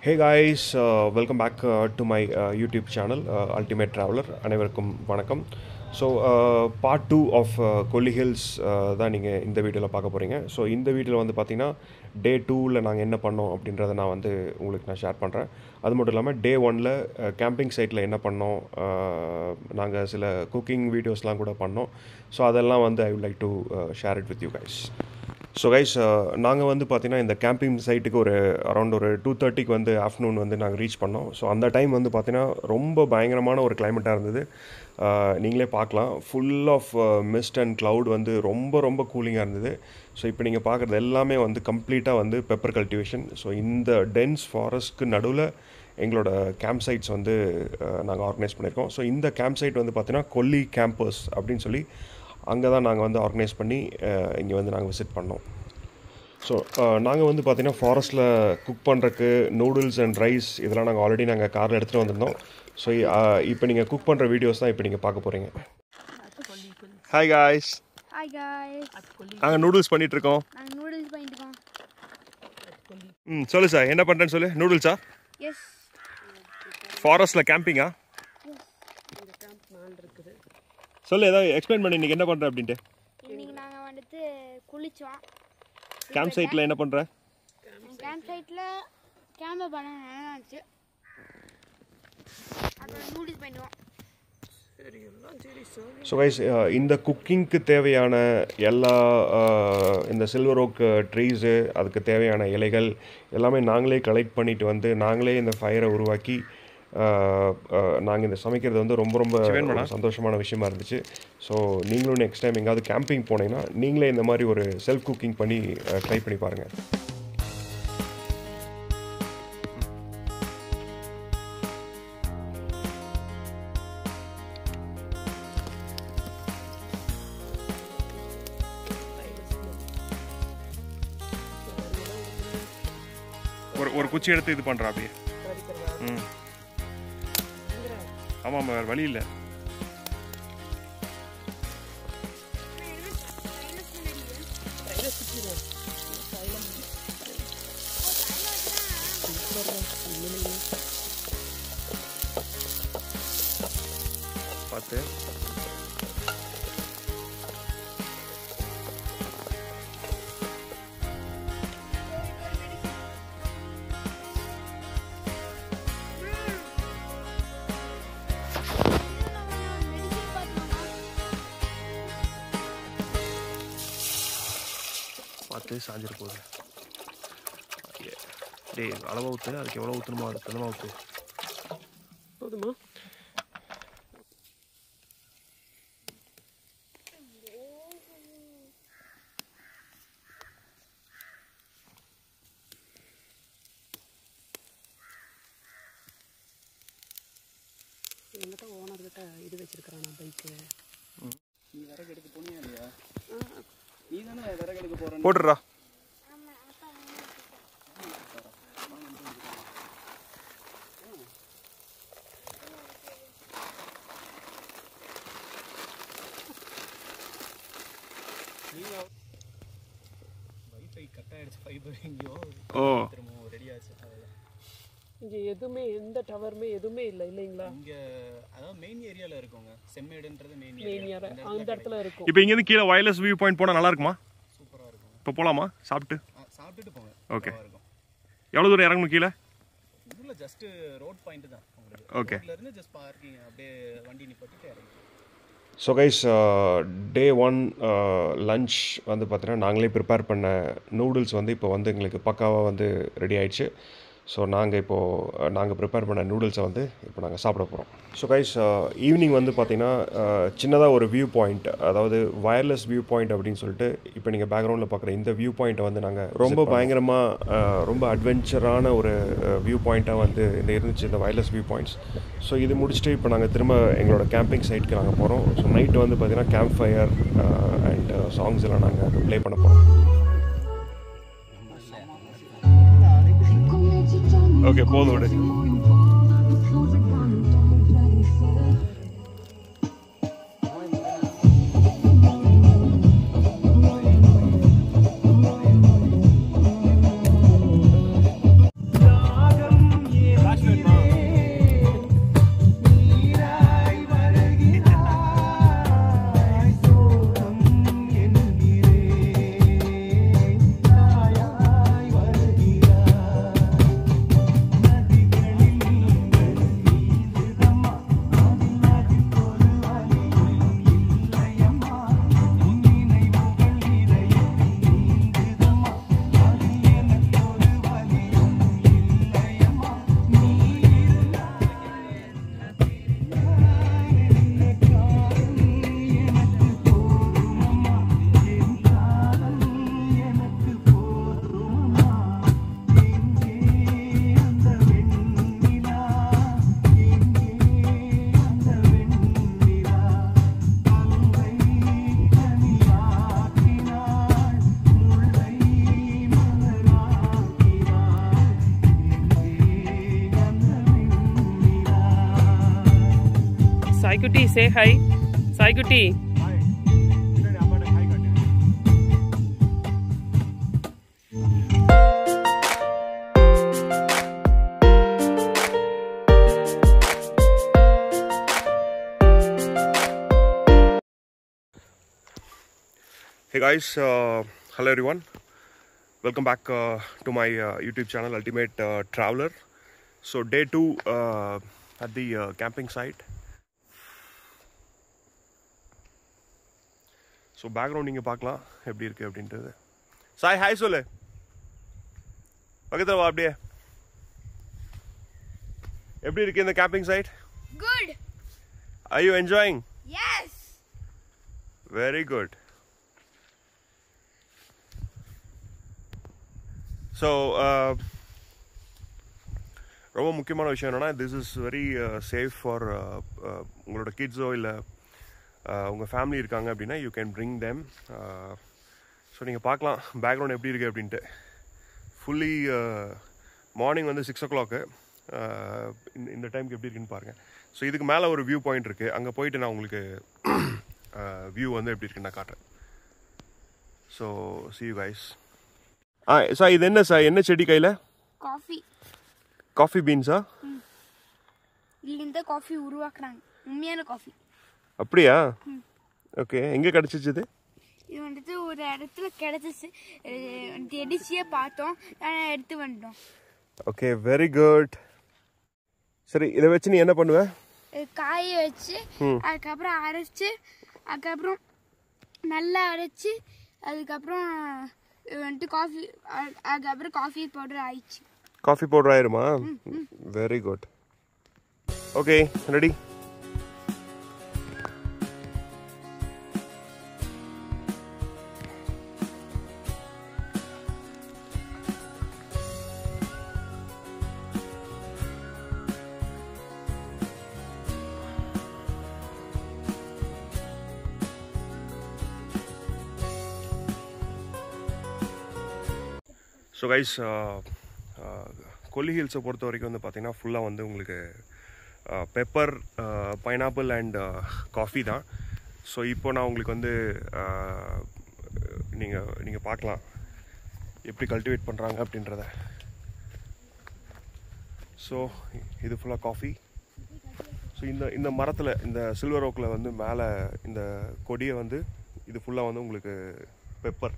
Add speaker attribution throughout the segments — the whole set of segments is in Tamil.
Speaker 1: Hey guys, welcome back to my YouTube channel, Ultimate Traveler. அனைவருக்கும் வணக்கம். So part 2 of Kolli Hills தான் நீங்கள் இந்த வீடியோவில் பார்க்க போகிறீங்க. ஸோ இந்த வீடியோவில் வந்து பார்த்திங்கன்னா டே 2ல் நாங்கள் என்ன பண்ணோம் அப்படின்றத நான் வந்து உங்களுக்கு நான் ஷேர் பண்ணுறேன். அது மட்டும் இல்லாமல் டே 1ல் கேம்பிங் சைட்டில் என்ன பண்ணோம், நாங்கள் சில குக்கிங் வீடியோஸ்லாம் கூட பண்ணோம். ஸோ அதெல்லாம் வந்து I would like to share it with you guys. So guys, நாங்கள் வந்து பார்த்திங்கன்னா இந்த கேம்பிங் சைட்டுக்கு ஒரு அரௌண்ட் ஒரு 2:30க்கு வந்து ஆஃப்டர்நூன் வந்து நாங்கள் ரீச் பண்ணோம். ஸோ அந்த டைம் வந்து பார்த்திங்கன்னா ரொம்ப பயங்கரமான ஒரு கிளைமேட்டாக இருந்தது. நீங்களே பார்க்கலாம், full of mist and cloud வந்து ரொம்ப கூலிங்காக இருந்தது. ஸோ இப்போ நீங்கள் பார்க்குறது எல்லாமே வந்து கம்ப்ளீட்டாக வந்து பெப்பர் கல்டிவேஷன். ஸோ இந்த டென்ஸ் ஃபாரஸ்ட்க்கு நடுவில் எங்களோட கேம்ப் சைட்ஸ் வந்து நாங்கள் ஆர்கனைஸ் பண்ணியிருக்கோம். ஸோ இந்த கேம்ப் சைட் வந்து பார்த்திங்கன்னா கொல்லி கேம்பஸ் அப்படின்னு சொல்லி அங்கே தான் நாங்கள் வந்து ஆர்கனைஸ் பண்ணி இங்கே வந்து நாங்கள் விசிட் பண்ணோம். ஸோ நாங்கள் வந்து பார்த்திங்கன்னா ஃபாரஸ்ட்டில் குக் பண்ணுறக்கு நூடுல்ஸ் அண்ட் ரைஸ் இதெல்லாம் நாங்கள் ஆல்ரெடி நாங்கள் காரில் எடுத்துகிட்டு வந்திருந்தோம். ஸோ இப்போ நீங்கள் குக் பண்ணுற வீடியோஸ் தான் இப்போ நீங்கள் பார்க்க போகிறீங்க. Hi guys.
Speaker 2: Hi guys.
Speaker 1: நாங்கள் நூடுல்ஸ் பண்ணிகிட்ருக்கோம். சொல்லு சார், என்ன பண்ணுறேன்னு சொல்லு. நூடுல்ஸா?
Speaker 2: எஸ்.
Speaker 1: ஃபாரஸ்ட்டில் கேம்பிங்கா? சொல்லு, ஏதாவது எக்ஸ்பிளைன் பண்ணி இன்றைக்கி என்ன பண்ணுற அப்படின்ட்டு.
Speaker 2: இன்னைக்கு நாங்கள் வந்துட்டு குளித்தோம்.
Speaker 1: கேம்ப் சைட்டில் என்ன பண்ணுற?
Speaker 2: கேம்ப் சைட்டில் கேம்பை பண்ண நினைச்சு அப்புறம் நூடுல்ஸ் பண்ணிடுவோம்.
Speaker 1: ஸோ கைஸ், இந்த குக்கிங்க்கு தேவையான எல்லா இந்த சில்வர் ஓக் ட்ரீஸு, அதுக்கு தேவையான இலைகள் எல்லாமே நாங்களே கலெக்ட் பண்ணிட்டு வந்து நாங்களே இந்த ஃபயரை உருவாக்கி நாங்கள் இந்த சமைக்கிறது வந்து ரொம்ப சந்தோஷமான விஷயமா இருந்துச்சு. ஸோ நீங்களும் நெக்ஸ்ட் டைம் எங்கேயாவது கேம்பிங் போனீங்கன்னா நீங்களே இந்த மாதிரி ஒரு செல்ஃப் குக்கிங் பண்ணி ட்ரை பண்ணி பாருங்கள். ஒரு குச்சி எடுத்து இது பண்ணுறா அப்படியே. ஆமாம், வேறு வழி இல்லை. பார்த்து சாஞ்சிரு போகுது. டேய், அளவாக ஊற்று. அதுக்கு எவ்வளோ ஊற்றணுமோ அது தனமாக ஊற்று. போதுமா?
Speaker 3: என்கிட்ட ஓனர்கிட்ட இது வச்சிருக்கிறானா பைக்கு. நீ விறகு எடுக்க போனியா இல்லையா? நீ தானே விறகு எடுக்க போற.
Speaker 1: போட்டுடுறா.
Speaker 3: வைஃபை கட் ஆயிடுச்சு. ஃபைபர் எங்கேயோ திரும்ப ரெடி ஆச்சு. இங்கே எதுவுமே எந்த டவருமே எதுவுமே இல்லை இல்லைங்களா? இங்கே அதாவது மெயின் ஏரியாவில் இருக்குங்க. செம்மேடுன்றது மெயின் ஏரியா, அந்த இடத்துல இருக்கும்.
Speaker 1: இப்போ இங்கேருந்து கீழே வயர்லெஸ் வியூ பாயிண்ட் போனால் நல்லா இருக்குமா?
Speaker 3: சூப்பராக இருக்கும்.
Speaker 1: இப்போ போகலாமா?
Speaker 3: சாப்பிட்டுட்டு போங்க.
Speaker 1: ஓகே. எவ்வளோ தூரம் இறங்கணும் கீழே?
Speaker 3: இதில் ஜஸ்ட் ரோட் பாயிண்ட் தான் உங்களுக்கு.
Speaker 1: ஓகே.
Speaker 3: இருந்து ஜஸ்ட் பார்க்கிங் அப்படியே வண்டி நிப்பாட்டிட்டு இறங்கி.
Speaker 1: ஸோ கைஸ், டே 1 லன்ச் வந்து பார்த்தீங்கன்னா நாங்களே ப்ரிப்பேர் பண்ண நூடுல்ஸ் வந்து இப்போ வந்து எங்களுக்கு பக்காவாக வந்து ரெடி ஆயிடுச்சு. ஸோ நாங்கள் ப்ரிப்பேர் பண்ண நூடுல்ஸை வந்து இப்போ நாங்கள் சாப்பிட போகிறோம். ஸோ கைஸ், ஈவினிங் வந்து பார்த்திங்கன்னா சின்னதாக ஒரு வியூ பாயிண்ட், அதாவது வயர்லெஸ் வியூ பாயிண்ட் அப்படின்னு சொல்லிட்டு இப்போ நீங்கள் பேக்ரவுண்டில் பார்க்குற இந்த வியூ பாயிண்ட்டை வந்து நாங்கள் ரொம்ப பயங்கரமாக ரொம்ப அட்வென்ச்சரான ஒரு வியூ பாயிண்ட்டாக வந்து இந்த இருந்துச்சு, இந்த வயர்லெஸ் வியூ பாயிண்ட்ஸ். ஸோ இது முடிச்சுட்டு இப்போ நாங்கள் திரும்ப எங்களோட கேம்பிங் சைட்டுக்கு நாங்கள் போகிறோம். ஸோ நைட்டு வந்து பார்த்திங்கன்னா கேம்ப் ஃபயர் அண்ட் சாங்ஸ் எல்லாம் நாங்கள் ப்ளே பண்ண போகிறோம். ஓகே, போதும் விடு.
Speaker 4: சாய்க்குட்டி சே high. சாய்க்குட்டி
Speaker 1: Hey guys, hello everyone. Welcome back to my YouTube channel Ultimate Traveler. So day 2 at the camping site. So background நீங்க பார்க்கலாம் எப்படி இருக்கு அப்படின்றது. சாய் ஹாய் சொல்லு. பக்கத்துல வா அப்படியே. எப்படி இருக்கு இந்த camping site?
Speaker 2: Good.
Speaker 1: Are you enjoying?
Speaker 2: Yes.
Speaker 1: Very good. So ரொம்ப முக்கியமான விஷயம் என்னென்னா this is very safe for உங்களோட கிட்ஸோ இல்லை உங்கள் ஃபேமிலி இருக்காங்க அப்படின்னா you can bring them. So நீங்கள் பார்க்கலாம் பேக்ரவுண்ட் எப்படி இருக்குது அப்படின்ட்டு. ஃபுல்லி மார்னிங் வந்து 6 o'clock. இந்த டைமுக்கு எப்படி இருக்குன்னு பாருங்கள். ஸோ இதுக்கு மேலே ஒரு வியூ பாயிண்ட் இருக்குது. அங்கே போயிட்டு நான் உங்களுக்கு வியூ வந்து எப்படி இருக்குன்னு நான் காட்டுறேன். So see you guys. Sir இது என்ன சார், என்ன செடி கையில்? காஃபி பீன்ஸா?
Speaker 2: இந்த காஃபி உருவாக்குறாங்க, உண்மையான காஃபி.
Speaker 1: அப்படியா? ஓகே. எங்கே கிடச்சிச்சு இது?
Speaker 2: இது வந்துட்டு ஒரு இடத்துல கிடச்சிச்சு, எடிச்சியே பார்த்தோம், எடுத்து வந்துட்டோம்.
Speaker 1: Okay, very good. சரி, இதை வச்சு நீ என்ன பண்ணுவ?
Speaker 2: காய வச்சு அதுக்கப்புறம் அரைச்சி, அதுக்கப்புறம் நல்லா அரைச்சி, அதுக்கப்புறம் வந்துட்டு காஃபி, அதுக்கப்புறம் காஃபி பவுடர் ஆயிடுச்சு.
Speaker 1: காஃபி பவுடர் ஆயிருமா? Very good. Okay, ready? So guys, Kolli ஹில்ஸை பொறுத்த வரைக்கும் வந்து பார்த்திங்கன்னா ஃபுல்லாக வந்து உங்களுக்கு பெப்பர், பைனாப்பிள் அண்ட் காஃபி தான். ஸோ இப்போ நான் உங்களுக்கு வந்து நீங்கள் பார்க்கலாம் எப்படி கல்டிவேட் பண்ணுறாங்க அப்படின்றத. ஸோ இது ஃபுல்லாக காஃபி. ஸோ இந்த மரத்தில், இந்த சில்வர் ஓக்கில் வந்து மேலே இந்த கொடியை வந்து இது ஃபுல்லாக வந்து உங்களுக்கு பெப்பர்.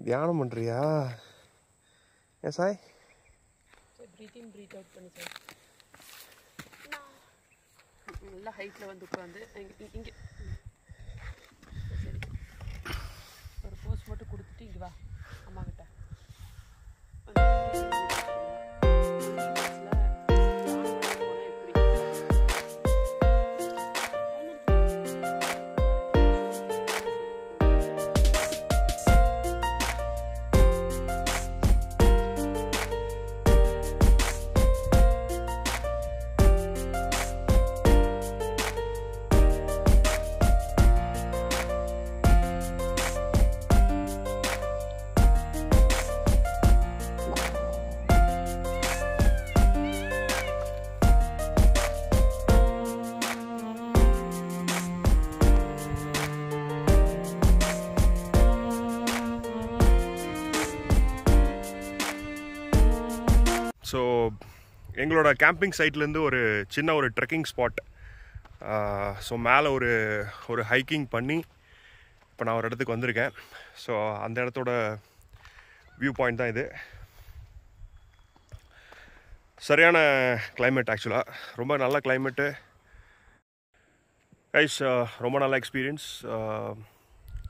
Speaker 1: தியானம் பண்ணுறியா? ஏன் Sai?
Speaker 4: Breath in breathe out பண்ணி சார். நல்லா ஹைட்டில் வந்து உட்காந்து இங்கே சரி ஒரு போஸ்ட் மட்டும் கொடுத்துட்டு இங்கே வா அம்மா கிட்ட.
Speaker 1: ஸோ எங்களோட கேம்பிங் சைட்லேருந்து ஒரு சின்ன ஒரு ட்ரெக்கிங் ஸ்பாட். ஸோ மேலே ஒரு ஹைக்கிங் பண்ணி இப்போ நான் ஒரு இடத்துக்கு வந்திருக்கேன். ஸோ அந்த இடத்தோட வியூ பாயிண்ட் தான் இது. சரியான கிளைமேட், ஆக்சுவலாக ரொம்ப நல்ல கிளைமேட்டு கைஸ். ரொம்ப நல்ல எக்ஸ்பீரியன்ஸ்.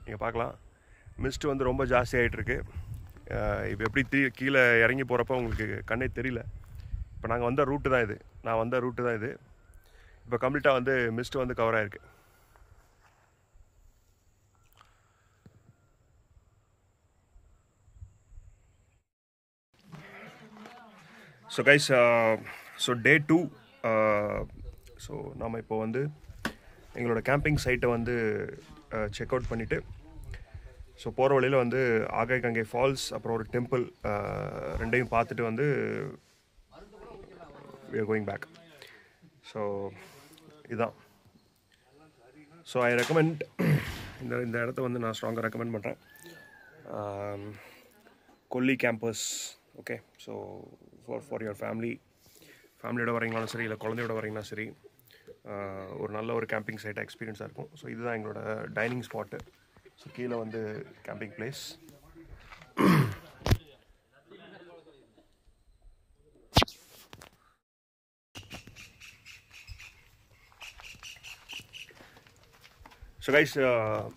Speaker 1: நீங்கள் பார்க்கலாம் மிஸ்ட் வந்து ரொம்ப ஜாஸ்தி ஆகிட்டுருக்கு. இப்போ எப்படி கீழே இறங்கி போகிறப்ப உங்களுக்கு கண்ணே தெரியல. இப்போ நாங்கள் வந்த ரூட்டு தான் இது, நான் வந்த ரூட்டு தான் இது. இப்போ கம்ப்ளீட்டாக வந்து மிஸ்ட் வந்து கவர் ஆகிருக்கு. So guys, so day 2. So நாம் இப்போ வந்து எங்களோட கேம்பிங் சைட்டை வந்து செக் அவுட் பண்ணிவிட்டு ஸோ போகிற வழியில் வந்து ஆகாய் கங்கை ஃபால்ஸ் அப்புறம் ஒரு டெம்பிள் ரெண்டையும் பார்த்துட்டு வந்து we are going back. So இதுதான். ஸோ ஐ ரெக்கமெண்ட் இந்த இடத்த வந்து நான் ஸ்ட்ராங்காக ரெக்கமெண்ட் பண்ணுறேன். Kolli campus. Okay, so for your ஃபேமிலியோட வரீங்களாலும் சரி, இல்லை குழந்தையோட வரீங்களாலும் சரி, ஒரு நல்ல ஒரு கேம்பிங் சைட்டாக எக்ஸ்பீரியன்ஸாக இருக்கும். ஸோ இதுதான் எங்களோட டைனிங் ஸ்பாட்டு. ஸோ கீழே வந்து camping place. So guys,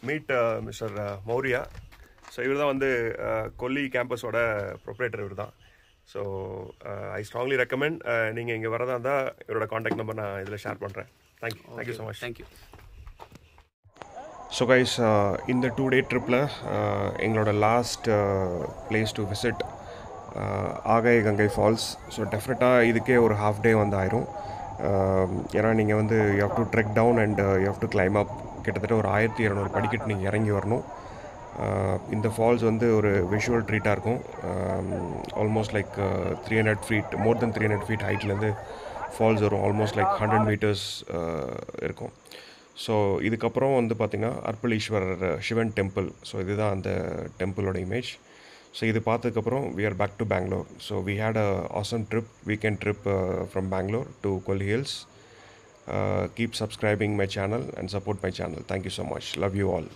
Speaker 1: meet mister Maurya. So இவர் தான் வந்து கொல்லி கேம்பஸோட ப்ரொப்ரேட்டர் இவர் தான். ஸோ ஐ ஸ்ட்ராங்லி ரெக்கமெண்ட் நீங்கள் இங்கே வரதா இருந்தால் இவரோட காண்டாக்ட் நம்பர் நான் இதில் ஷேர் பண்ணுறேன். Thank you so much.
Speaker 3: Thank you.
Speaker 1: So guys, இந்த 2 day ட்ரிப்பில் எங்களோட last place to visit Agaya Gangai falls. So டெஃபினட்டாக இதுக்கே ஒரு half day வந்து ஆயிரும். ஏன்னா நீங்கள் வந்து you have to trek down and you have to climb up. கிட்டத்தட்ட ஒரு 1200 படிக்கட்டு நீங்கள் இறங்கி வரணும். இந்த ஃபால்ஸ் வந்து ஒரு விஷுவல் ட்ரீட்டாக இருக்கும். ஆல்மோஸ்ட் லைக் 300 feet, மோர் தென் 300 feet ஹைட்லேருந்து ஃபால்ஸ் வரும். ஆல்மோஸ்ட் லைக் 100 meters இருக்கும். ஸோ இதுக்கப்புறம் வந்து பார்த்திங்கன்னா அர்ப்பளீஸ்வரர் சிவன் டெம்பிள். ஸோ இதுதான் அந்த டெம்பிளோட இமேஜ். ஸோ இது பார்த்ததுக்கப்புறம் we are back to Bangalore. So we had a awesome trip, weekend trip from Bangalore to Kolli Hills. Keep subscribing my channel and support my channel. Thank you so much. Love you all.